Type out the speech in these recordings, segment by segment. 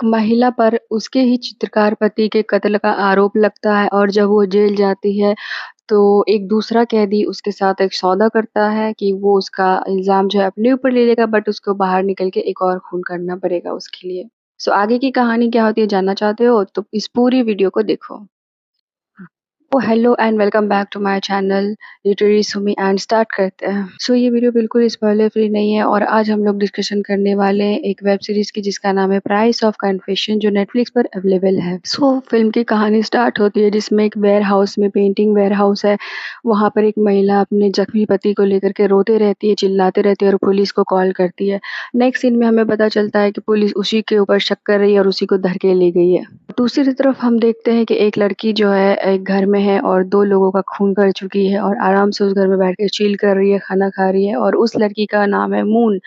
एक महिला पर उसके ही चित्रकार पति के कत्ल का आरोप लगता है और जब वो जेल जाती है, तो एक दूसरा कैदी उसके साथ एक सौदा करता है कि वो उसका इल्ज़ाम जो है अपने ऊपर ले लेगा बट उसको बाहर निकल के एक और खून करना पड़ेगा उसके लिए। सो आगे की कहानी क्या होती है जानना चाहते हो? तो इस पूरी वीडियो को देखो। Hello and welcome back to my channel literary Sumi and start करते हैं। ये वीडियो बिल्कुल स्पॉइलर फ्री नहीं है और आज हम लोग डिस्कशन करने वाले हैं एक वेब सीरीज की जिसका नाम है प्राइस ऑफ कन्फेशन जो नेटफ्लिक्स पर अवेलेबल है। फिल्म की कहानी स्टार्ट होती है जिसमें एक वेयर हाउस में पेंटिंग वेयर हाउस है। वहाँ पर एक महिला अपने जख्मी पति को लेकर के रोते रहती है, चिल्लाते रहती है और पुलिस को कॉल करती है। नेक्स्ट सीन में हमें पता चलता है कि पुलिस उसी के ऊपर शक कर रही है और उसी को धर के ले गई है। दूसरी तरफ हम देखते हैं कि एक लड़की जो है एक घर में है और 2 लोगों का खून कर चुकी है और आराम से उस घर में बैठ के चिल कर रही है, खाना खा रही है और उस लड़की का नाम है मून।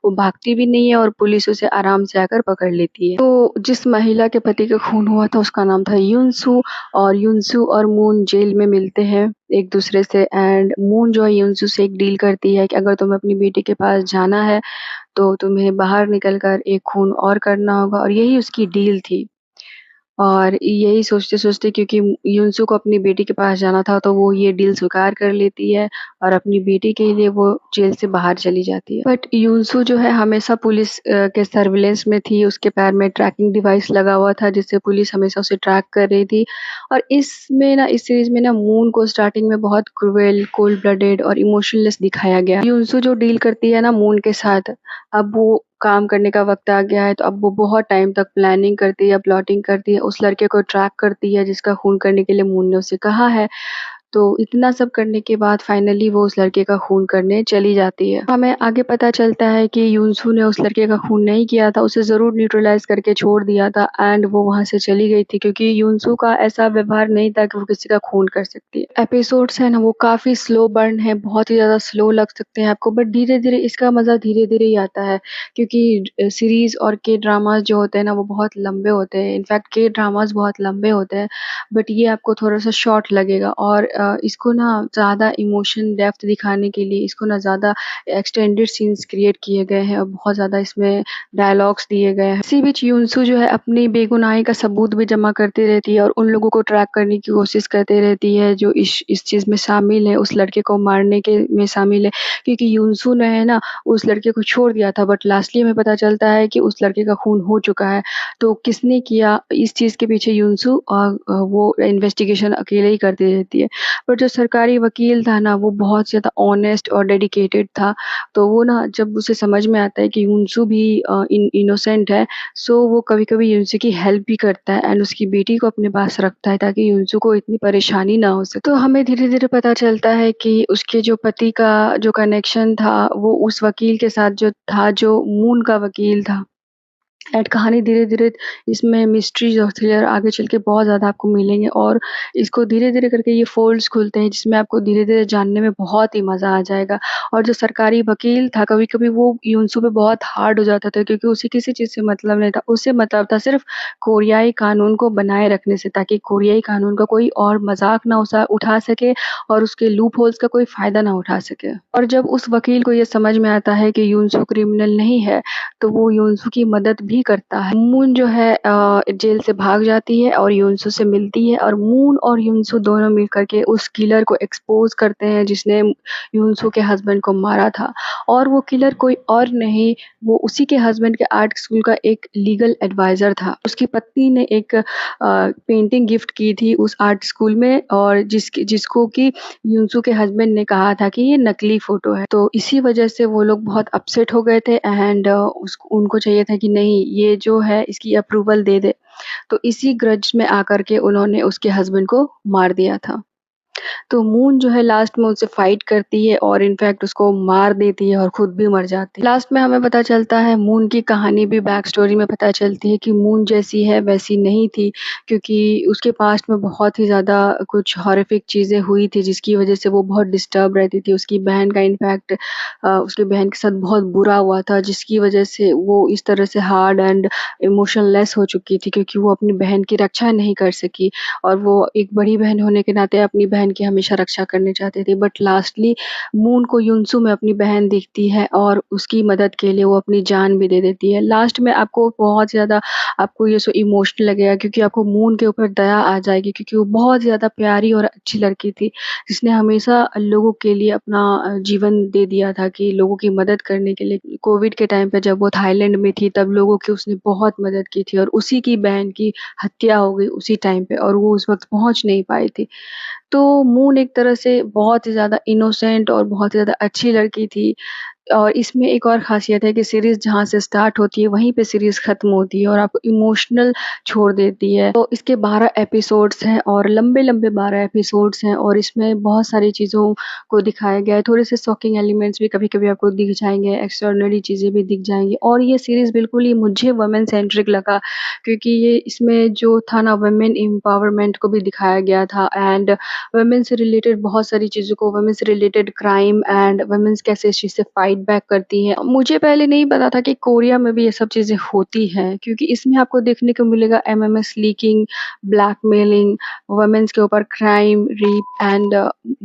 वो भागती भी नहीं है और पुलिस उसे आराम से आकर पकड़ लेती है। तो जिस महिला के पति का खून हुआ था उसका नाम था युनसू और युनसू और मून जेल में मिलते हैं एक दूसरे से एंड मून जो है युनसू से एक डील करती है कि अगर तुम्हें अपनी बेटी के पास जाना है, तो तुम्हें बाहर निकल कर एक खून और करना होगा और यही उसकी डील थी। और यही सोचते-सोचते क्योंकि युनसू को अपनी बेटी के पास जाना था तो वो ये डील स्वीकार कर लेती है और अपनी बेटी के लिए वो जेल से बाहर चली जाती है। बट युनसू जो है हमेशा पुलिस के सर्विलेंस में थी, उसके पैर में ट्रैकिंग डिवाइस लगा हुआ था जिससे पुलिस हमेशा उसे ट्रैक कर रही थी। और इसमें ना इस सीरीज़ में ना मून को स्टार्टिंग में बहुत क्रूएल, कोल्ड ब्लडेड और इमोशनलेस दिखाया गया। युनसू जो डील करती है ना मून के साथ, अब वो काम करने का वक़्त आ गया है, तो अब वो बहुत टाइम तक प्लानिंग करती है, प्लॉटिंग करती है, उस लड़के को ट्रैक करती है जिसका खून करने के लिए मून ने उसे कहा है। तो इतना सब करने के बाद फाइनली वो उस लड़के का खून करने चली जाती है। हमें आगे पता चलता है कि युनसू ने उस लड़के का खून नहीं किया था, उसे ज़रूर न्यूट्रलाइज़ करके छोड़ दिया था एंड वो वहाँ से चली गई थी क्योंकि युनसू का ऐसा व्यवहार नहीं था कि वो किसी का खून कर सकती है। एपिसोड्स हैं ना वो काफ़ी स्लो बर्न है, बहुत ही ज़्यादा स्लो लग सकते हैं आपको बट धीरे-धीरे इसका मज़ा धीरे-धीरे ही आता है क्योंकि सीरीज़ और के ड्रामाज़ जो होते हैं ना वो बहुत लंबे होते हैं। इनफैक्ट के ड्रामाज़ बहुत लंबे होते हैं बट ये आपको थोड़ा-सा शॉर्ट लगेगा और इसको ना ज़्यादा इमोशन डेप्थ दिखाने के लिए इसको ना ज़्यादा एक्सटेंडेड सीन्स क्रिएट किए गए हैं और बहुत ज़्यादा इसमें डायलॉग्स दिए गए हैं। इसी बीच युनसू जो है अपनी बेगुनाही का सबूत भी जमा करती रहती है और उन लोगों को ट्रैक करने की कोशिश करती रहती है जो इस चीज़ में शामिल है, उस लड़के को मारने के में शामिल है क्योंकि युनसू ने है ना उस लड़के को छोड़ दिया था बट लास्टली हमें पता चलता है कि उस लड़के का खून हो चुका है। तो किसने किया इस चीज़ के पीछे युनसू और वो इन्वेस्टिगेशन अकेले ही करती रहती है। पर जो सरकारी वकील था ना, वो बहुत ज़्यादा ऑनेस्ट और डेडिकेटेड था। तो वो ना जब उसे समझ में आता है कि युनसू भी इनोसेंट है, सो वो कभी-कभी युनसू की हेल्प भी करता है एंड उसकी बेटी को अपने पास रखता है ताकि युनसू को इतनी परेशानी ना हो सके। तो हमें धीरे-धीरे पता चलता है कि उसके जो पति का जो कनेक्शन था, वो उस वकील के साथ जो था, जो मून का वकील था। एंड कहानी धीरे-धीरे इसमें मिस्ट्रीज़ और थ्रिलर आगे चल के बहुत ज़्यादा आपको मिलेंगे और इसको धीरे-धीरे करके ये फ़ोल्ड्स खुलते हैं जिसमें आपको धीरे-धीरे जानने में बहुत ही मज़ा आ जाएगा। और जो सरकारी वकील था कभी-कभी वो युनसू पे बहुत हार्ड हो जाता था क्योंकि उसे किसी चीज़ से मतलब नहीं था। उसे मतलब था सिर्फ़ कोरियाई कानून को बनाए रखने से ताकि कोरियाई कानून का कोई और मज़ाक ना उठा सके और उसके लूप होल्स का कोई फ़ायदा ना उठा सके। और जब उस वकील को ये समझ में आता है कि युनसू क्रिमिनल नहीं है, तो वो युनसू की मदद भी करता है। मून जो है जेल से भाग जाती है और युनसू से मिलती है और मून और युनसू दोनों मिल कर के उस किलर को एक्सपोज़ करते हैं जिसने युनसू के हस्बैंड को मारा था। और वो किलर कोई और नहीं, वो उसी के हस्बैंड के आर्ट स्कूल का एक लीगल एडवाइज़र था। उसकी पत्नी ने एक पेंटिंग गिफ्ट की थी उस आर्ट स्कूल में और जिसको कि युनसू के हस्बैंड ने कहा था कि ये नकली फ़ोटो है। तो इसी वज़ह से वो लोग बहुत अपसेट हो गए थे एंड उनको चाहिए था कि नहीं ये जो है इसकी अप्रूवल दे दे। तो इसी ग्रज में आकर के उन्होंने उसके हस्बैंड को मार दिया था। तो मून जो है लास्ट में उससे फाइट करती है और इनफैक्ट उसको मार देती है और खुद भी मर जाती है। लास्ट में हमें पता चलता है मून की कहानी भी बैक स्टोरी में पता चलती है कि मून जैसी है वैसी नहीं थी क्योंकि उसके पास्ट में बहुत ही ज़्यादा कुछ हॉरिफिक चीज़ें हुई थी जिसकी वज़ह से वो बहुत डिस्टर्ब रहती थी। उसकी बहन का इनफैक्ट उसकी बहन के साथ बहुत बुरा हुआ था जिसकी वज़ह से वो इस तरह से हार्ड एंड इमोशनलेस हो चुकी थी क्योंकि वो अपनी बहन की रक्षा नहीं कर सकी और वो एक बड़ी बहन होने के नाते अपनी बहन बहन की हमेशा रक्षा करनी चाहती थी, बट लास्टली मून को युनसू में अपनी बहन दिखती है और उसकी मदद के लिए वो अपनी जान भी दे देती है। लास्ट में आपको बहुत ज़्यादा आपको ये सो इमोशनल लगेगा, क्योंकि आपको मून के ऊपर दया आ जाएगी, क्योंकि वो बहुत ज़्यादा प्यारी और अच्छी लड़की थी, जिसने हमेशा लोगों के लिए अपना जीवन दे दिया था कि लोगों की मदद करने के लिए। कोविड के टाइम पे जब वो थाईलैंड में थी, तब लोगों की उसने बहुत मदद की थी और उसी की बहन की हत्या हो गई उसी टाइम पे और वो उस वक़्त पहुँच नहीं पाई थी। तो मून एक तरह से बहुत ही ज़्यादा इनोसेंट और बहुत ही ज़्यादा अच्छी लड़की थी। और इसमें एक और ख़ासियत है कि सीरीज़ जहाँ से स्टार्ट होती है, वहीं पे सीरीज़ ख़त्म होती है और आपको इमोशनल छोड़ देती है। तो इसके 12 एपिसोड्स हैं और लंबे-लंबे 12 एपिसोड्स हैं और इसमें बहुत सारी चीज़ों को दिखाया गया है। थोड़े-से शॉकिंग एलिमेंट्स भी कभी-कभी आपको दिख जाएँगे, एक्स्ट्राऑर्डिनरी चीज़ें भी दिख जाएँगी और ये सीरीज़ बिल्कुल ही मुझे वुमेन सेंट्रिक लगा, क्योंकि ये इसमें जो था ना, वुमेन एम्पावरमेंट को भी दिखाया गया था एंड वुमेन से रिलेटेड बहुत सारी चीज़ों को, वुमेन से रिलेटेड क्राइम एंड वुमेन्स कैसे इस चीज़ से फाइट बैक करती हैं। मुझे पहले नहीं पता था कि कोरिया में भी ये सब चीज़ें होती हैं, क्योंकि इसमें आपको देखने को मिलेगा एमएमएस लीकिंग, ब्लैकमेलिंग, वुमेन्स के ऊपर crime, rape and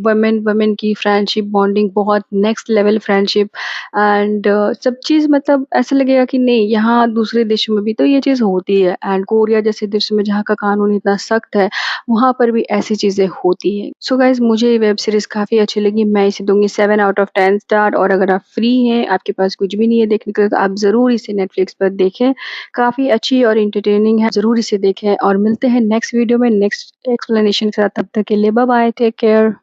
women women की फ्रेंडशिप बॉन्डिंग, बहुत नेक्स्ट लेवल फ्रेंडशिप एंड सब चीज़, मतलब ऐसा लगेगा कि नहीं, यहाँ दूसरे देशों में भी तो ये चीज़ होती है एंड कोरिया जैसे देशों में जहाँ का कानून इतना सख्त है, वहाँ पर भी ऐसी चीज़ें होती हैं। सो गाइज़, मुझे ये वेब सीरीज़ काफ़ी अच्छी लगी। मैं इसे दूँगी 7 आउट ऑफ 10 स्टार और अगर आप फ्री हैं, आपके पास कुछ भी नहीं है देखने के लिए, तो आप ज़रूर इसे नेटफ्लिक्स पर देखें। काफ़ी अच्छी और एंटरटेनिंग है, ज़रूर इसे देखें और मिलते हैं नेक्स्ट वीडियो में नेक्स्ट एक्सप्लेनेशन के साथ। तब तक के लिए बाय बाय, टेक केयर।